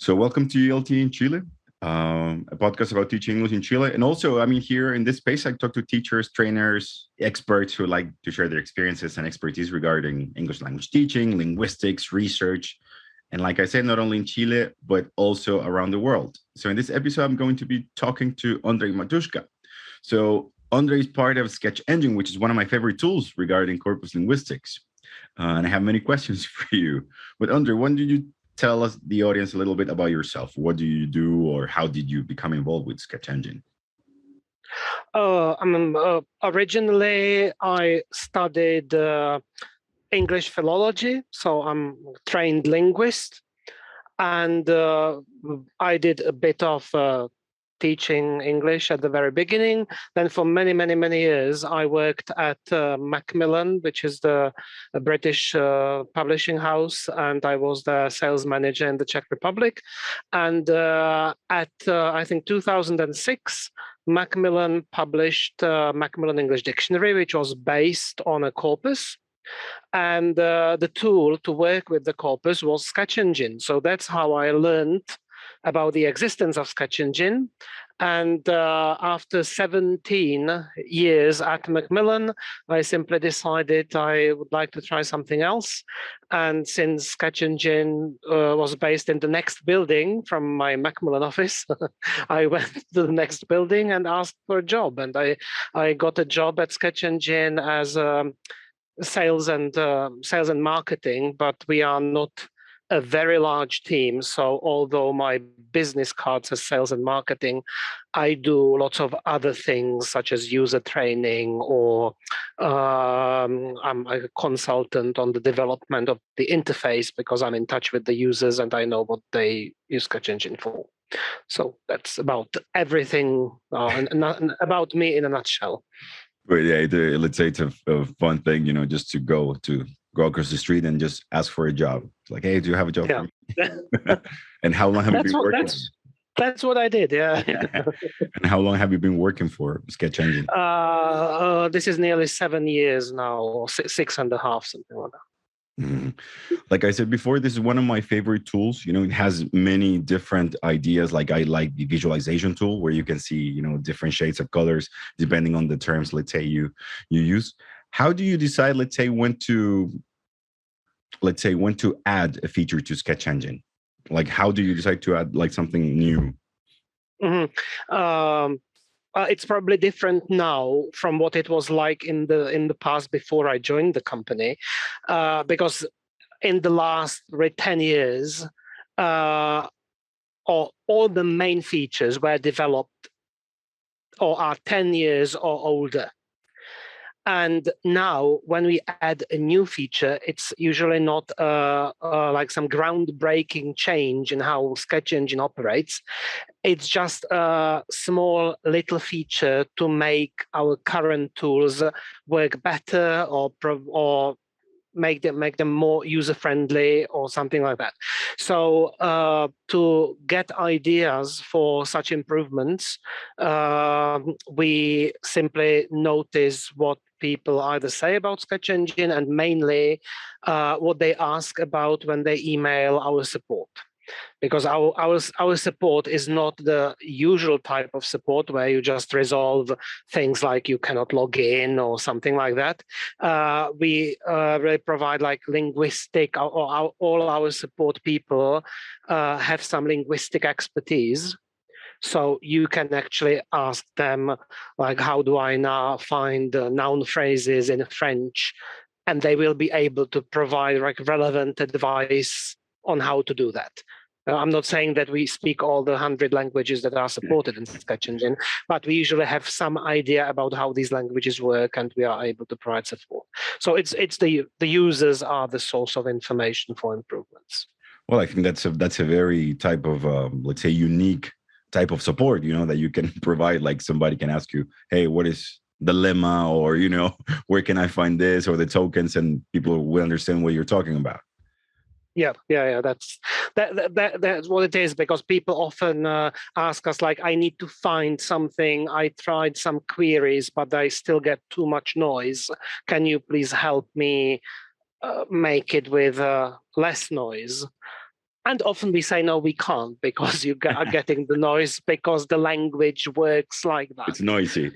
So, welcome to ELT in Chile, a podcast about teaching English in Chile. And also, I mean, here in this space, I talk to teachers, trainers, experts who like to share their experiences and expertise regarding English language teaching, linguistics, research. And like I said, not only in Chile, but also around the world. So, in this episode, I'm going to be talking to Ondřej Matuška. So, Ondřej is part of Sketch Engine, which is one of my favorite tools regarding corpus linguistics. And I have many questions for you. But Ondřej, when did you tell us, the audience, a little bit about yourself? What do you do, or how did you become involved with Sketch Engine? Originally, I studied English philology, so I'm a trained linguist, and I did a bit of teaching English at the very beginning. Then for many years, I worked at Macmillan, which is a British publishing house, and I was the sales manager in the Czech Republic. And I think 2006, Macmillan published Macmillan English Dictionary, which was based on a corpus. And the tool to work with the corpus was Sketch Engine. So that's how I learned about the existence of Sketch Engine. And after 17 years at Macmillan, I simply decided I would like to try something else. And since Sketch Engine was based in the next building from my Macmillan office, I went to the next building and asked for a job. And I got a job at Sketch Engine as sales and marketing, but we are not a very large team. So although my business card says sales and marketing, I do lots of other things such as user training, or I'm a consultant on the development of the interface because I'm in touch with the users and I know what they use Sketch Engine for. So that's about everything about me in a nutshell. But yeah, let's say it's a fun thing, just to go across the street and just ask for a job. It's like, hey, do you have a job for me? And how long have you been working? That's what I did, yeah. And how long have you been working for Sketch Engine? This is nearly 7 years now, or 6.5, something like that. Like I said before, this is one of my favorite tools. It has many different ideas. Like I like the visualization tool where you can see, different shades of colors depending on the terms, let's say, you use. How do you decide, let's say, when to add a feature to Sketch Engine? Like, how do you decide to add like something new? It's probably different now from what it was like in the past before I joined the company, because in the last 10 years, all the main features were developed or are 10 years or older. And now, when we add a new feature, it's usually not like some groundbreaking change in how Sketch Engine operates. It's just a small little feature to make our current tools work better, or make them more user-friendly or something like that. So to get ideas for such improvements, we simply notice what people either say about Sketch Engine, and mainly what they ask about when they email our support. Because our support is not the usual type of support where you just resolve things like you cannot log in or something like that. We really provide like linguistic, or all our support people have some linguistic expertise. So you can actually ask them, like, how do I now find noun phrases in French? And they will be able to provide like relevant advice on how to do that. I'm not saying that we speak all the 100 languages that are supported in Sketch Engine, but we usually have some idea about how these languages work, and we are able to provide support. So it's the users are the source of information for improvements. Well, I think that's a very type of let's say unique type of support, that you can provide. Like somebody can ask you, hey, what is the lemma, or where can I find this, or the tokens, and people will understand what you're talking about. Yeah. That's what it is, because people often ask us, like, I need to find something. I tried some queries, but I still get too much noise. Can you please help me make it with less noise? And often we say, no, we can't, because you are getting the noise, because the language works like that. It's noisy.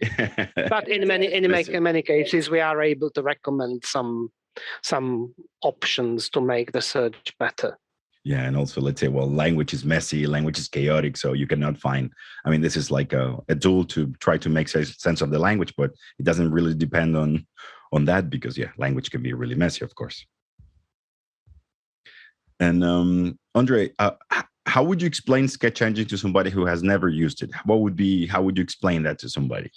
But in many cases, we are able to recommend some options to make the search better. Yeah, and also let's say, well, language is messy, language is chaotic, so you cannot find. I mean, this is like a tool to try to make sense of the language, but it doesn't really depend on that, because yeah, language can be really messy, of course. And Ondřej, how would you explain Sketch Engine to somebody who has never used it? How would you explain that to somebody?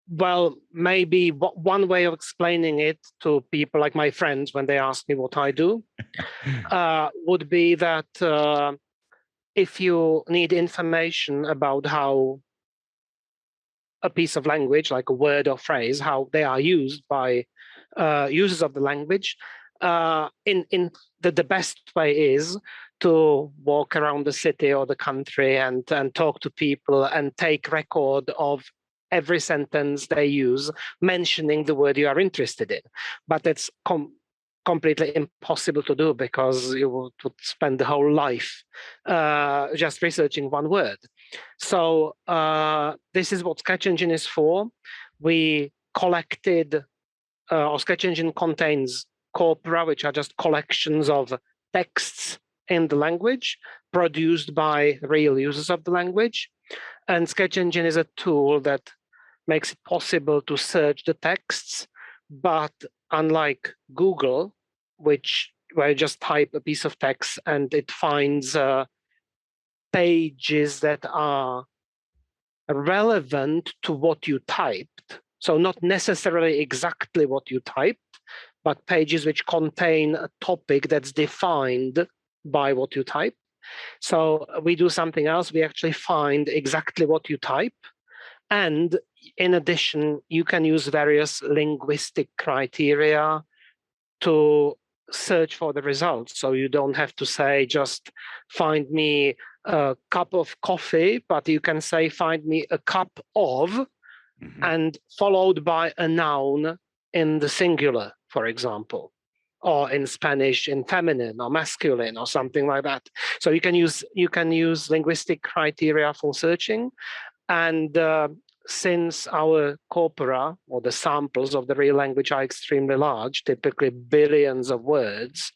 Well, maybe one way of explaining it to people like my friends when they ask me what I do would be that if you need information about how a piece of language, like a word or phrase, how they are used by users of the language, in the best way is to walk around the city or the country and talk to people and take record of every sentence they use mentioning the word you are interested in. But it's completely impossible to do, because you would spend the whole life just researching one word. So this is what Sketch Engine is for. We collected, or Sketch Engine contains corpora, which are just collections of texts in the language produced by real users of the language. And Sketch Engine is a tool that makes it possible to search the texts, but unlike Google, where you just type a piece of text and it finds pages that are relevant to what you typed. So not necessarily exactly what you typed, but pages which contain a topic that's defined by what you type. So we do something else. We actually find exactly what you type. And in addition, you can use various linguistic criteria to search for the results. So you don't have to say, just find me a cup of coffee, but you can say, find me a cup of, and followed by a noun in the singular, for example, or in Spanish in feminine or masculine or something like that. So you can use linguistic criteria for searching. And since our corpora, or the samples of the real language, are extremely large, typically billions of words,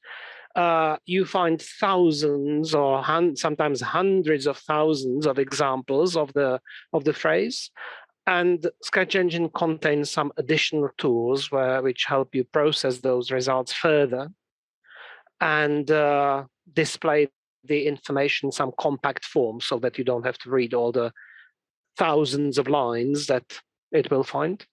you find thousands or sometimes hundreds of thousands of examples of the phrase. And Sketch Engine contains some additional tools which help you process those results further and display the information in some compact form, so that you don't have to read all the thousands of lines that it will find.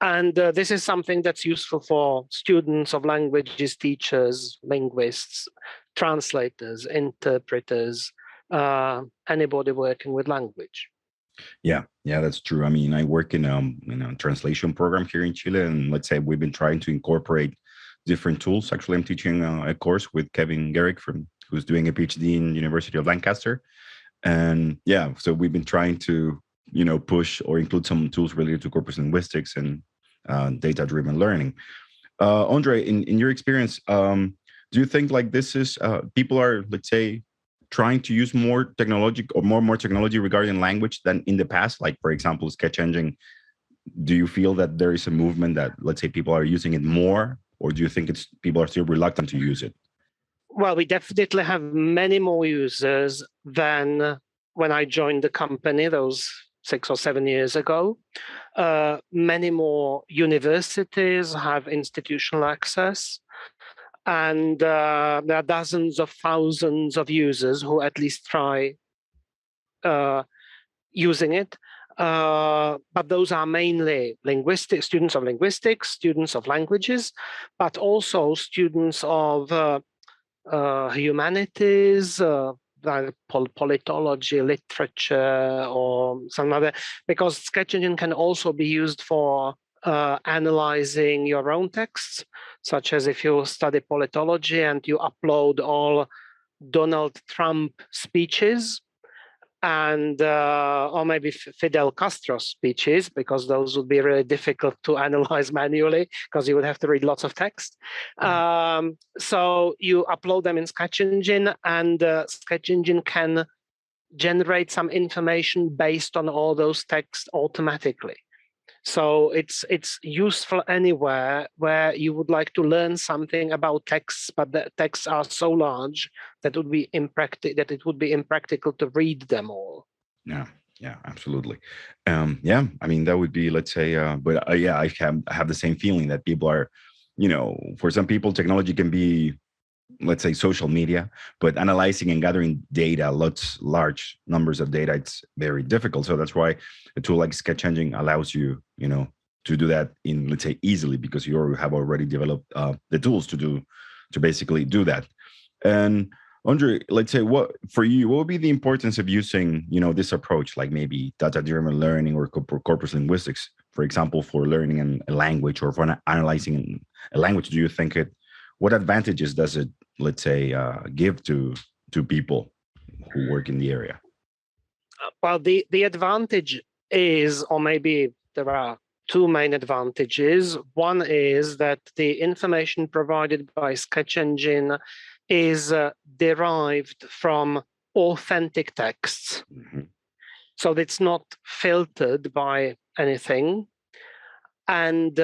And this is something that's useful for students of languages, teachers, linguists, translators, interpreters, anybody working with language. Yeah, that's true. I mean, I work in a translation program here in Chile, and let's say we've been trying to incorporate different tools. Actually, I'm teaching a course with Kevin Garrick, who's doing a PhD in University of Lancaster. And yeah, so we've been trying to, push or include some tools related to corpus linguistics and data-driven learning. Ondřej, in your experience, do you think like this is people are, let's say, trying to use more technology or more technology regarding language than in the past? Like, for example, Sketch Engine. Do you feel that there is a movement that, let's say, people are using it more, or do you think people are still reluctant to use it? Well, we definitely have many more users than when I joined the company, those 6 or 7 years ago. Many more universities have institutional access. And there are dozens of thousands of users who at least try using it. But those are mainly students of linguistics, students of languages, but also students of humanities, like politology, literature, or some other, because Sketch Engine can also be used for analyzing your own texts, such as if you study politology and you upload all Donald Trump speeches, and or maybe Fidel Castro's speeches, because those would be really difficult to analyze manually because you would have to read lots of text. So you upload them in Sketch Engine, and Sketch Engine can generate some information based on all those texts automatically. So it's useful anywhere where you would like to learn something about texts, but the texts are so large that it would be impractical to read them all. Yeah, absolutely. Yeah, I mean that would be, let's say, but yeah, I have the same feeling that people are, for some people, technology can be, let's say, social media, but analyzing and gathering data, large numbers of data, it's very difficult. So that's why a tool like Sketch Engine allows you, to do that in, let's say, easily, because you have already developed the tools to basically do that. And Ondřej, let's say, what would be the importance of using, this approach, like maybe data-driven learning or corpus linguistics, for example, for learning a language or for analyzing a language? Do you think what advantages does it, let's say, give to people who work in the area? Well, the advantage is, or maybe there are two main advantages. One is that the information provided by Sketch Engine is derived from authentic texts. Mm-hmm. So it's not filtered by anything. And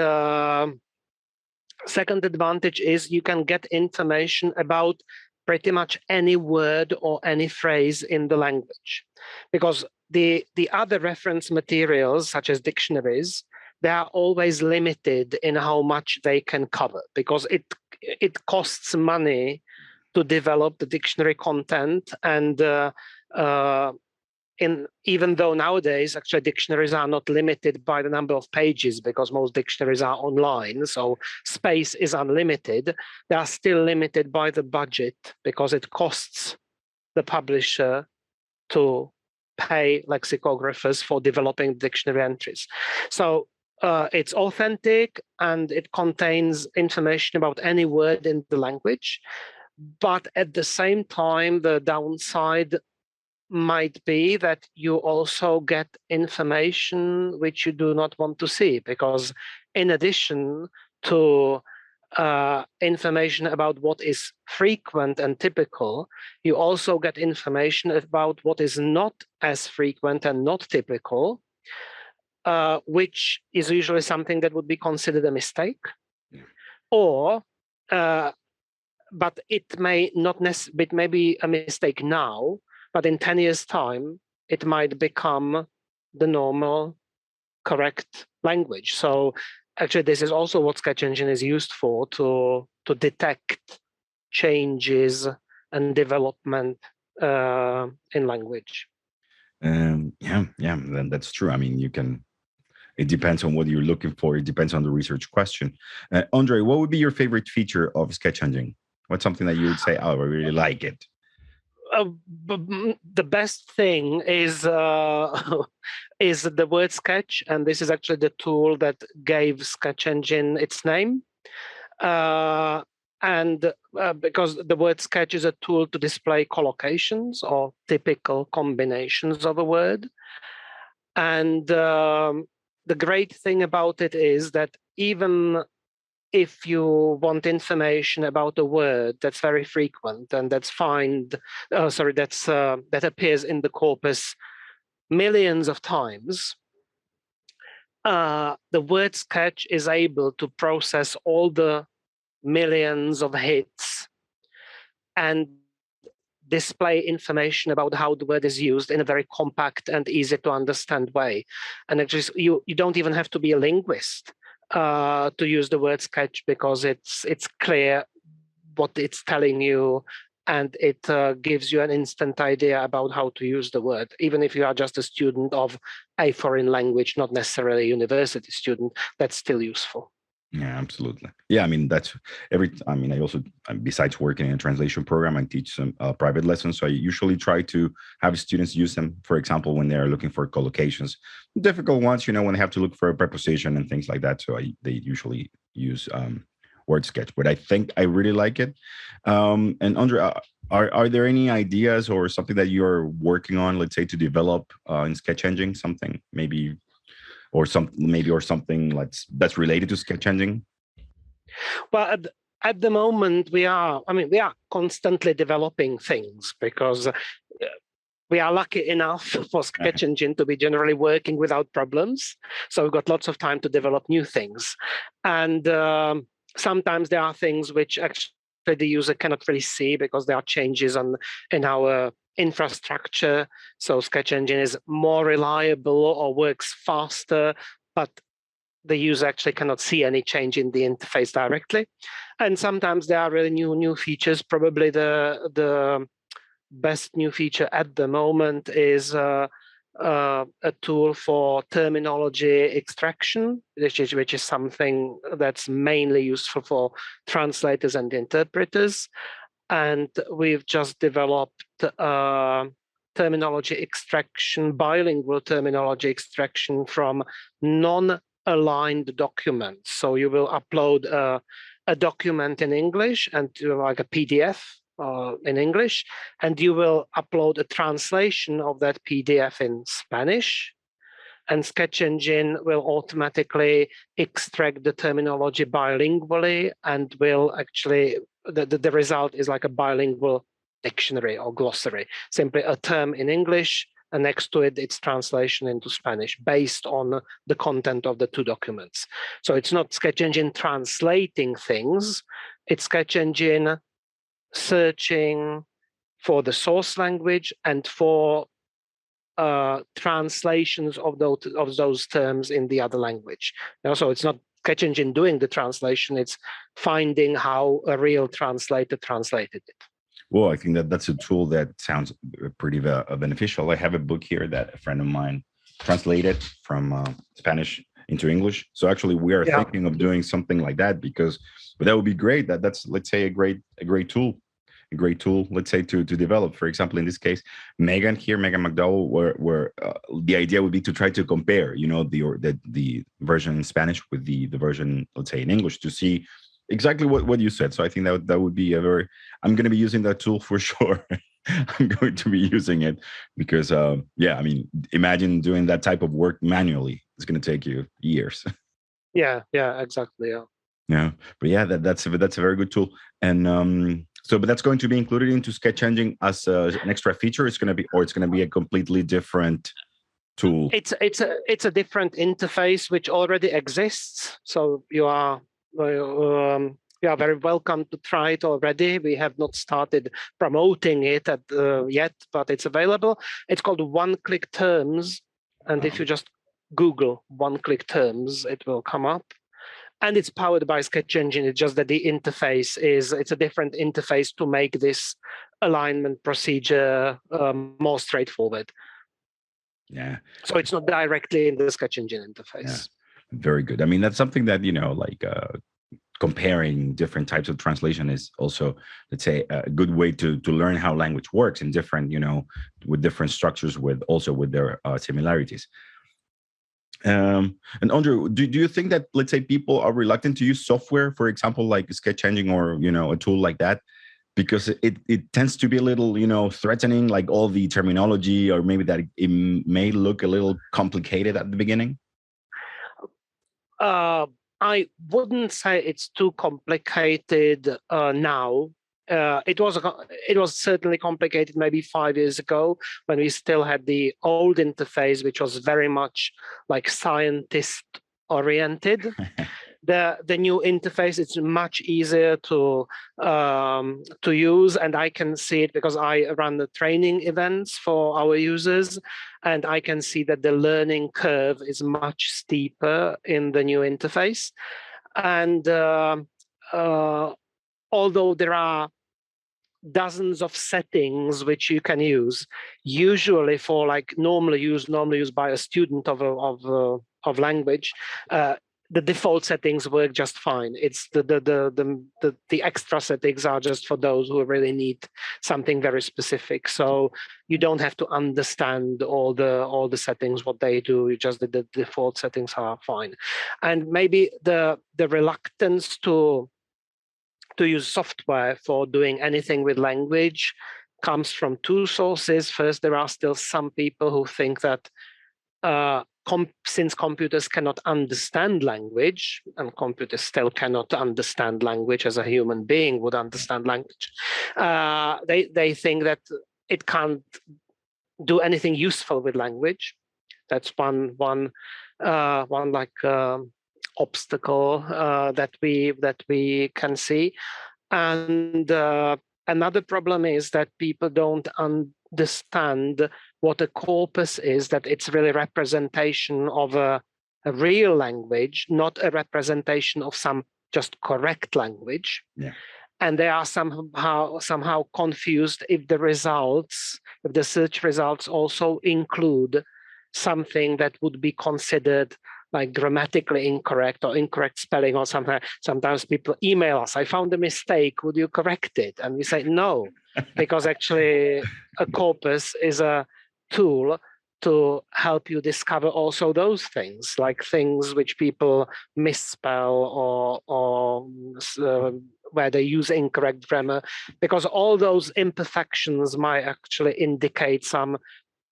second advantage is you can get information about pretty much any word or any phrase in the language, because the other reference materials, such as dictionaries, they are always limited in how much they can cover, because it costs money to develop the dictionary content. And even though nowadays actually dictionaries are not limited by the number of pages, because most dictionaries are online, so space is unlimited, they are still limited by the budget, because it costs the publisher to pay lexicographers for developing dictionary entries. So it's authentic, and it contains information about any word in the language. But at the same time, the downside might be that you also get information which you do not want to see, because in addition to information about what is frequent and typical, you also get information about what is not as frequent and not typical, which is usually something that would be considered a mistake, or but it may not it may be a mistake now, but in 10 years' time, it might become the normal, correct language. So actually, this is also what Sketch Engine is used for, to detect changes and development in language. Yeah, that's true. I mean, it depends on what you're looking for. It depends on the research question. Ondřej, what would be your favorite feature of Sketch Engine? What's something that you would say, oh, I really like it? The best thing is the word sketch, and this is actually the tool that gave Sketch Engine its name. And because the word sketch is a tool to display collocations or typical combinations of a word. And the great thing about it is that even if you want information about a word that's very frequent and that appears in the corpus millions of times, the word sketch is able to process all the millions of hits and display information about how the word is used in a very compact and easy to understand way. And actually, you don't even have to be a linguist to use the word sketch, because it's clear what it's telling you, and it gives you an instant idea about how to use the word, even if you are just a student of a foreign language, not necessarily a university student. That's still useful. Yeah, absolutely. Yeah, I mean, I also, besides working in a translation program, I teach some private lessons. So I usually try to have students use them, for example, when they're looking for collocations, difficult ones, when they have to look for a preposition and things like that. So they usually use word sketch, but I think I really like it. And Ondřej, Are there any ideas or something that you're working on, let's say, to develop in sketch engine, something maybe, or something that's related to sketch engine? Well, at the moment, we are constantly developing things because we are lucky enough for Sketch Engine to be generally working without problems. So we've got lots of time to develop new things. And sometimes there are things which actually the user cannot really see because there are changes in our infrastructure. So Sketch Engine is more reliable or works faster, but the user actually cannot see any change in the interface directly. And sometimes there are really new features. Probably the best new feature at the moment is a tool for terminology extraction, which is something that's mainly useful for translators and interpreters. And we've just developed terminology extraction, bilingual terminology extraction from non-aligned documents. So you will upload a document in English and like a PDF in English, and you will upload a translation of that PDF in Spanish, and Sketch Engine will automatically extract the terminology bilingually and will actually, the result is like a bilingual dictionary or glossary, simply a term in English, and next to it, its translation into Spanish based on the content of the two documents. So it's not Sketch Engine translating things, it's Sketch Engine searching for the source language and for translations of those terms in the other language. So it's not Sketch Engine doing the translation, it's finding how a real translator translated it. Well, I think that's a tool that sounds pretty beneficial. I have a book here that a friend of mine translated from Spanish into English. So actually, we are thinking of doing something like that but that would be great. That's, let's say, a great tool. A great tool, let's say, to develop. For example, in this case, Megan McDowell, where the idea would be to try to compare, the version in Spanish with the version, let's say, in English, to see exactly what you said. So I think that would be I'm going to be using that tool for sure. I'm going to be using it because, imagine doing that type of work manually. It's going to take you years. Yeah, exactly. Yeah, but yeah, that's a very good tool. And but that's going to be included into Sketch Engine as an extra feature. It's going to be a completely different tool. It's a different interface which already exists. So you are very welcome to try it already. We have not started promoting it yet, but it's available. It's called One-Click Terms, and if you just Google One-Click Terms, it will come up. And it's powered by Sketch Engine. It's just that the interface it's a different interface to make this alignment procedure more straightforward. Yeah. So it's not directly in the Sketch Engine interface. Yeah. Very good. I mean, that's something that, comparing different types of translation is also, let's say, a good way to learn how language works in different, with different structures, with their similarities. And Ondřej, do you think that, let's say, people are reluctant to use software, for example, like Sketch Engine or a tool like that, because it tends to be a little threatening, like all the terminology, or maybe that it may look a little complicated at the beginning? I wouldn't say it's too complicated now. It was certainly complicated maybe 5 years ago when we still had the old interface, which was very much like scientist oriented. The new interface is much easier to use, and I can see it because I run the training events for our users, and I can see that the learning curve is much steeper in the new interface. And although there are dozens of settings which you can use, usually for like normally used by a student of language, the default settings work just fine. It's the extra settings are just for those who really need something very specific. So you don't have to understand all the settings, what they do. You just the default settings are fine. And maybe the reluctance to to use software for doing anything with language comes from two sources. First, there are still some people who think that since computers cannot understand language, and computers still cannot understand language as a human being would understand language, they think that it can't do anything useful with language. That's one obstacle that we can see. And another problem is that people don't understand what a corpus is, that it's really representation of a real language, not a representation of some just correct language. Yeah. And they are somehow confused if the search results also include something that would be considered like grammatically incorrect or incorrect spelling or something. Sometimes people email us, I found a mistake, would you correct it? And we say no, because actually a corpus is a tool to help you discover also those things, like things which people misspell or where they use incorrect grammar, because all those imperfections might actually indicate some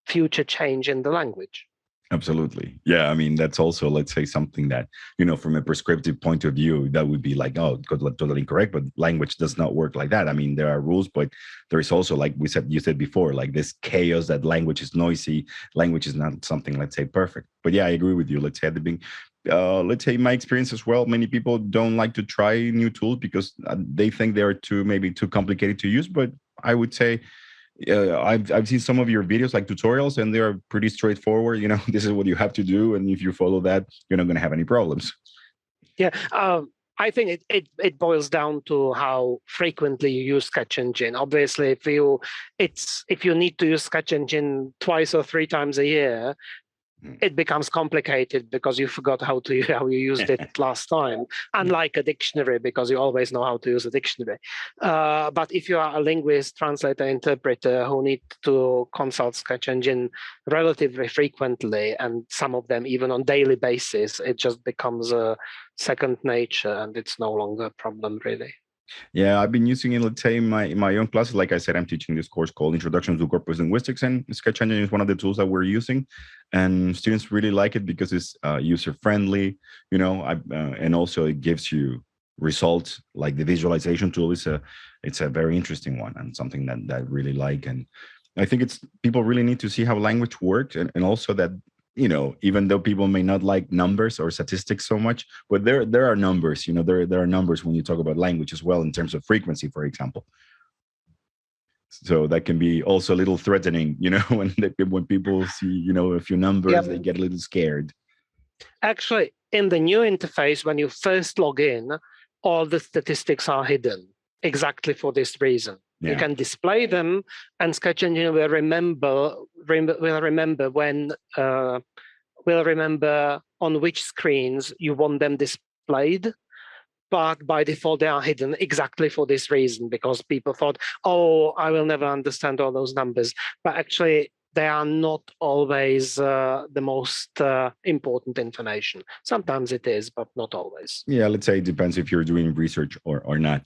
future change in the language. Absolutely. Yeah. I mean, that's also, let's say, something that, from a prescriptive point of view, that would be like, oh, totally incorrect. But language does not work like that. I mean, there are rules, but there is also, like you said before, like this chaos that language is noisy. Language is not something, let's say, perfect. But yeah, I agree with you. Let's say at the beginning, let's say my experience as well, many people don't like to try new tools because they think they are maybe too complicated to use. But I would say, I've seen some of your videos, like tutorials, and they're pretty straightforward. This is what you have to do, and if you follow that, you're not going to have any problems. Yeah, I think it boils down to how frequently you use Sketch Engine. Obviously, if you need to use Sketch Engine twice or three times a year, it becomes complicated because you forgot how you used it last time. Unlike a dictionary, because you always know how to use a dictionary. But if you are a linguist, translator, interpreter who need to consult Sketch Engine relatively frequently, and some of them even on daily basis, it just becomes a second nature, and it's no longer a problem really. Yeah, I've been using it, let's say, in my own classes. Like I said, I'm teaching this course called Introduction to Corpus Linguistics, and Sketch Engine is one of the tools that we're using. And students really like it because it's user-friendly, and also it gives you results. Like the visualization tool it's a very interesting one and something that I really like. And I think people really need to see how language works, and also that, even though people may not like numbers or statistics so much, but there are numbers, there are numbers when you talk about language as well, in terms of frequency, for example. So that can be also a little threatening, when people see, a few numbers, yep. They get a little scared. Actually, in the new interface, when you first log in, all the statistics are hidden exactly for this reason. Yeah. You can display them, and Sketch Engine will remember on which screens you want them displayed. But by default, they are hidden exactly for this reason, because people thought, oh, I will never understand all those numbers. But actually, they are not always the most important information. Sometimes it is, but not always. Yeah, let's say it depends if you're doing research or not.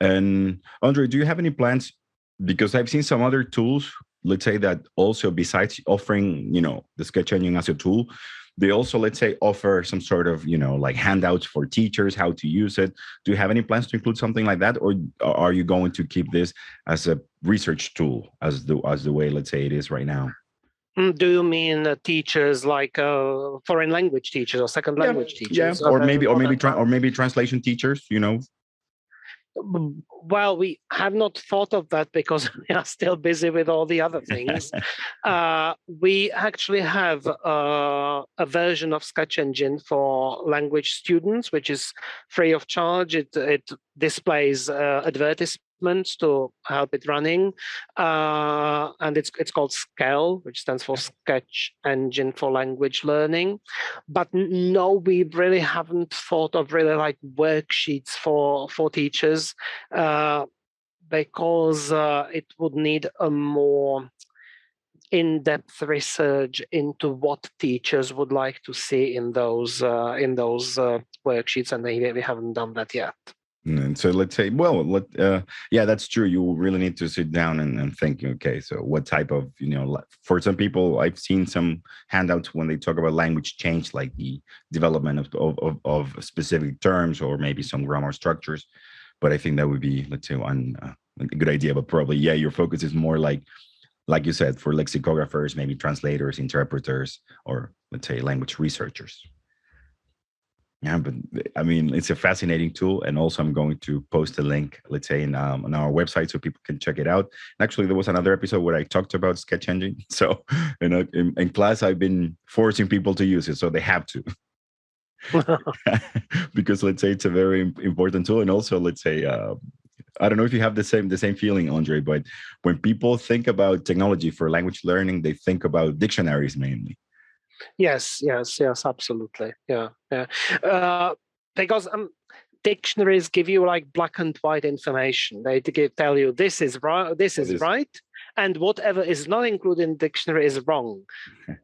And Ondřej, do you have any plans? Because I've seen some other tools, let's say, that also, besides offering, the Sketch Engine as a tool, they also, let's say, offer some sort of, like handouts for teachers, how to use it. Do you have any plans to include something like that? Or are you going to keep this as a research tool, as the way, let's say, it is right now? Do you mean teachers like foreign language teachers or second language teachers? Yeah, or maybe translation teachers, Well, we have not thought of that because we are still busy with all the other things. We actually have a version of Sketch Engine for language students, which is free of charge. It displays advertisements to help it running, and it's called SKEL, which stands for Sketch Engine for Language Learning. But no, we really haven't thought of really like worksheets for teachers, because it would need a more in-depth research into what teachers would like to see in those worksheets, and we haven't done that yet. And so let's say, well, yeah, that's true. You really need to sit down and think, okay, so what type of, for some people, I've seen some handouts when they talk about language change, like the development of specific terms or maybe some grammar structures. But I think that would be, let's say, a good idea. But probably, yeah, your focus is more like you said, for lexicographers, maybe translators, interpreters, or let's say language researchers. Yeah, but I mean, it's a fascinating tool, and also I'm going to post a link, let's say, on our website so people can check it out. And actually, there was another episode where I talked about sketch engine. So, in class, I've been forcing people to use it, so they have to, because let's say it's a very important tool, and also let's say, I don't know if you have the same feeling, Andre, but when people think about technology for language learning, they think about dictionaries mainly. Yes, absolutely. Yeah. Because dictionaries give you like black and white information. They tell you this is right, this is right, and whatever is not included in dictionary is wrong.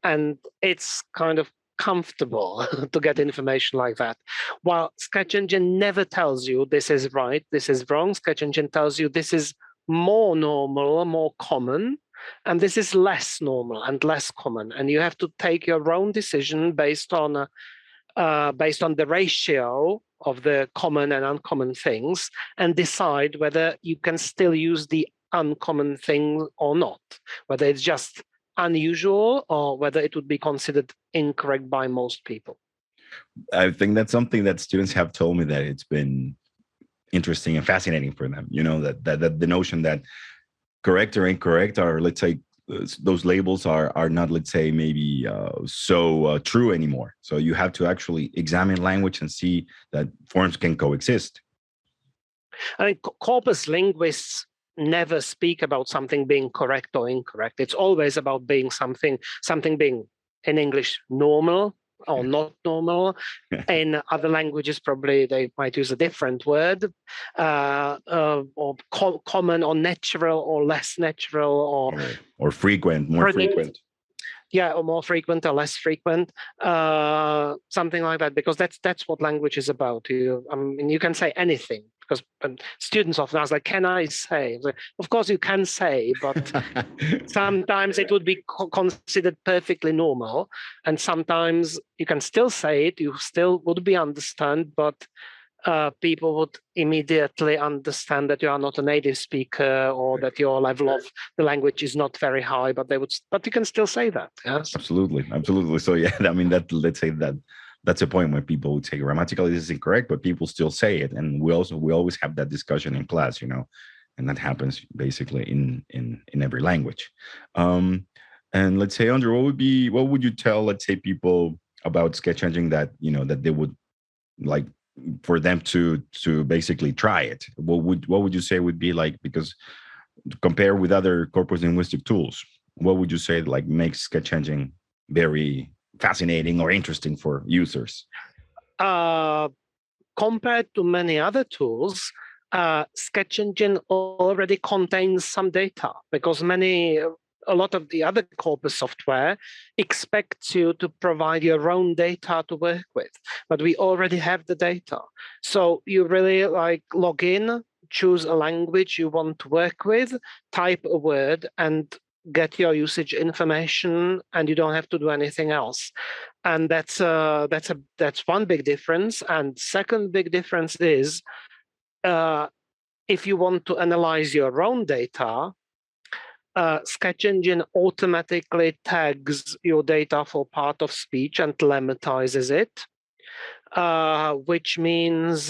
And it's kind of comfortable to get information like that. While Sketch Engine never tells you this is right, this is wrong. Sketch Engine tells you this is more normal, more common, and this is less normal and less common. And you have to take your own decision based on the ratio of the common and uncommon things, and decide whether you can still use the uncommon thing or not, whether it's just unusual or whether it would be considered incorrect by most people. I think that's something that students have told me, that it's been interesting and fascinating for them. That the notion that correct or incorrect are, let's say, those labels are not, let's say, maybe so true anymore. So you have to actually examine language and see that forms can coexist. I mean, corpus linguists never speak about something being correct or incorrect. It's always about being something being, in English, normal or not normal. In other languages, probably they might use a different word, or common or natural or less natural, or frequent, more frequent. Yeah, or more frequent or less frequent, something like that, because that's what language is about. You can say anything, because students often ask, like, can I say? Of course you can say, but sometimes it would be considered perfectly normal, and sometimes you can still say it, you still would be understood, but people would immediately understand that you are not a native speaker, or that your level of the language is not very high, but you can still say that. Yes, absolutely. So yeah, I mean, let's say that's a point where people would say grammatically this is incorrect, but people still say it, and we always have that discussion in class, and that happens basically in every language. And let's say, Andrew, what would you tell, let's say, people about sketch engine that that they would like for them to basically try it? What would you say would be like, because compare with other corpus linguistic tools, what would you say like makes sketch engine very fascinating or interesting for users? Compared to many other tools, Sketch Engine already contains some data, because a lot of the other corpus software expects you to provide your own data to work with, but we already have the data. So you really log in, choose a language you want to work with, type a word, and get your usage information, and you don't have to do anything else. And that's one big difference. And second big difference is, if you want to analyze your own data, Sketch Engine automatically tags your data for part of speech and lemmatizes it, which means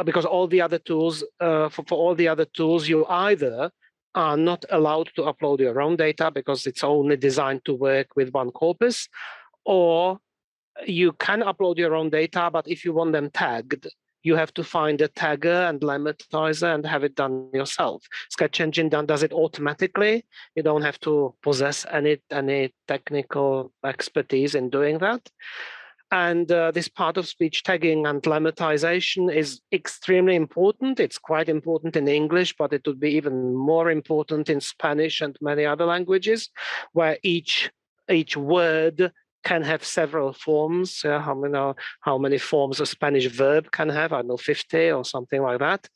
because all the other tools, for all the other tools, you either are not allowed to upload your own data because it's only designed to work with one corpus, or you can upload your own data, but if you want them tagged, you have to find a tagger and lemmatizer and have it done yourself. Sketch Engine does it automatically. You don't have to possess any technical expertise in doing that. And this part of speech tagging and lemmatization is extremely important. It's quite important in English, but it would be even more important in Spanish and many other languages, where each word can have several forms. Yeah, how many forms a Spanish verb can have? I don't know, 50 or something like that.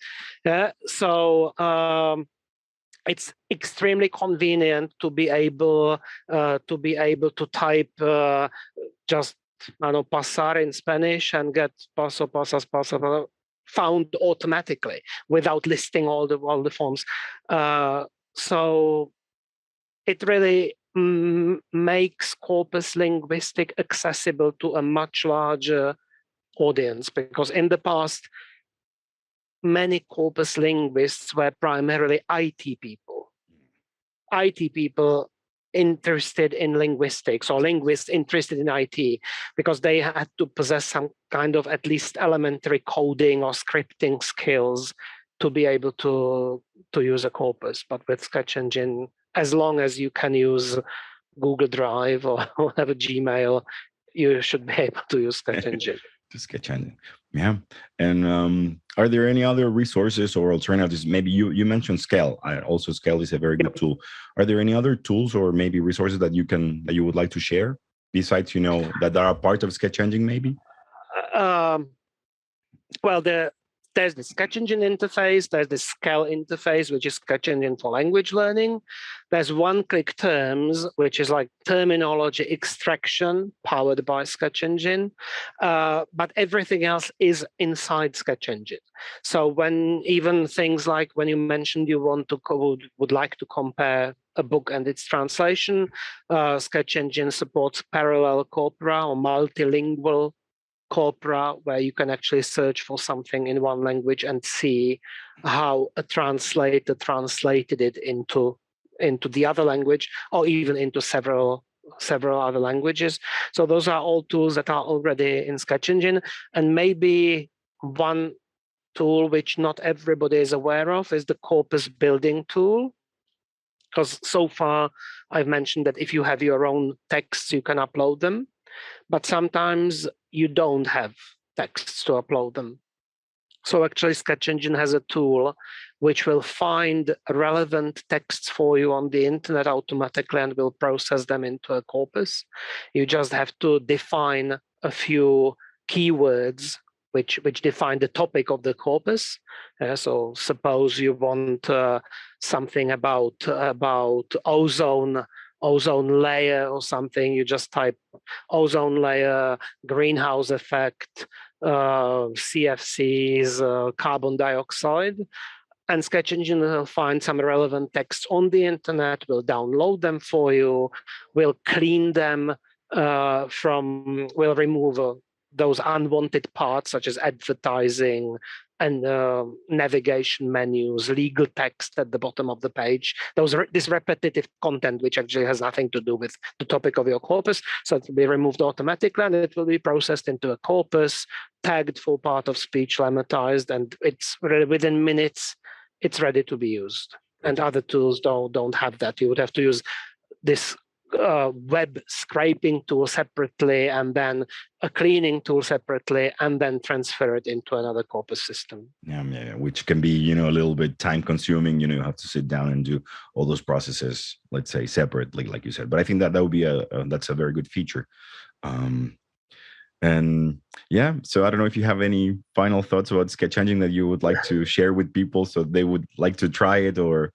Yeah, so it's extremely convenient to be able to type just I don't know, pasar in Spanish and get paso, pasas, paso found automatically without listing all the forms. So it really makes corpus linguistic accessible to a much larger audience, because in the past, many corpus linguists were primarily IT people interested in linguistics, or linguists interested in IT, because they had to possess some kind of at least elementary coding or scripting skills to be able to use a corpus. But with Sketch Engine, as long as you can use Google Drive or whatever, Gmail, you should be able to use Sketch Engine. To Sketch Engine, yeah. And are there any other resources or alternatives? Maybe you mentioned Scale. Also, Scale is a very good tool. Are there any other tools or maybe resources that you would like to share besides that are part of Sketch Engine? Maybe. Well, there's the Sketch Engine interface, there's the Scale interface, which is Sketch Engine for language learning. There's one-click terms, which is like terminology extraction powered by Sketch Engine. But everything else is inside Sketch Engine. So when even things like when you mentioned you would like to compare a book and its translation, Sketch Engine supports parallel corpora or multilingual corpora, where you can actually search for something in one language and see how a translator translated it into the other language, or even into several other languages. So those are all tools that are already in Sketch Engine. And maybe one tool which not everybody is aware of is the corpus building tool. Because so far I've mentioned that if you have your own texts, you can upload them. But sometimes you don't have texts to upload them. So actually Sketch Engine has a tool which will find relevant texts for you on the internet automatically and will process them into a corpus. You just have to define a few keywords which define the topic of the corpus. So suppose you want something about ozone layer or something, you just type ozone layer, greenhouse effect, CFCs, carbon dioxide, and Sketch Engine will find some relevant texts on the internet, will download them for you, will clean them will remove those unwanted parts such as advertising and navigation menus, legal text at the bottom of the page, this repetitive content which actually has nothing to do with the topic of your corpus. So it will be removed automatically and it will be processed into a corpus, tagged for part of speech, lemmatized, and it's within minutes, it's ready to be used. And other tools don't have that. You would have to use this web scraping tool separately, and then a cleaning tool separately, and then transfer it into another corpus system. Yeah, which can be, a little bit time consuming. You have to sit down and do all those processes, let's say, separately, like you said. But I think that would be that's a very good feature. And yeah, so I don't know if you have any final thoughts about Sketch Engine that you would like to share with people so they would like to try it, or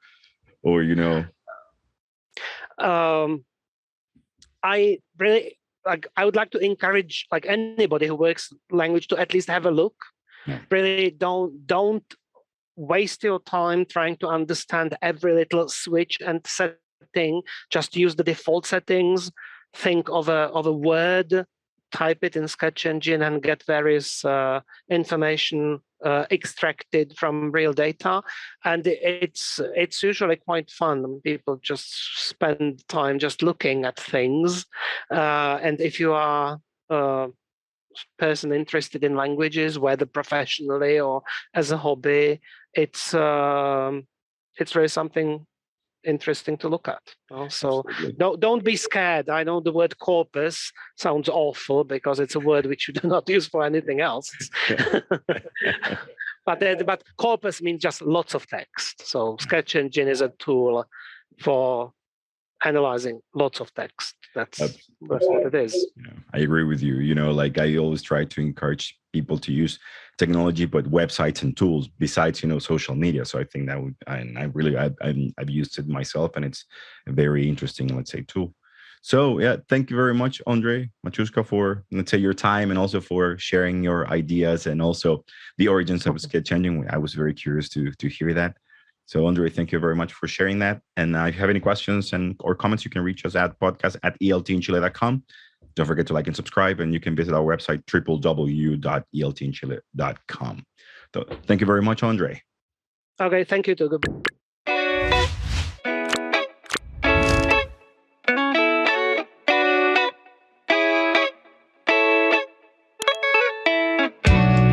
I really I would like to encourage anybody who works language to at least have a look. Yeah. Really don't waste your time trying to understand every little switch and setting. Just use the default settings. Think of a word, type it in Sketch Engine and get various information extracted from real data, and it's usually quite fun. People just spend time just looking at things, and if you are a person interested in languages, whether professionally or as a hobby, it's really something interesting to look at. So don't be scared. I know the word corpus sounds awful because it's a word which you do not use for anything else. But corpus means just lots of text. So Sketch Engine is a tool for analyzing lots of text. That's what it is. Yeah, I agree with you. Like I always try to encourage people to use technology, but websites and tools besides, social media. So I think that would, and I've used it myself, and it's a very interesting, let's say, tool. So yeah, thank you very much, Ondřej Matuška, for, let's say, your time, and also for sharing your ideas, and also the origins of sketch changing. I was very curious to hear that. So Ondřej, thank you very much for sharing that. And if you have any questions or comments, you can reach us at podcast@eltinchile.com. Don't forget to like and subscribe, and you can visit our website, www.eltinchile.com. So thank you very much, Ondřej. Okay, thank you too. Goodbye.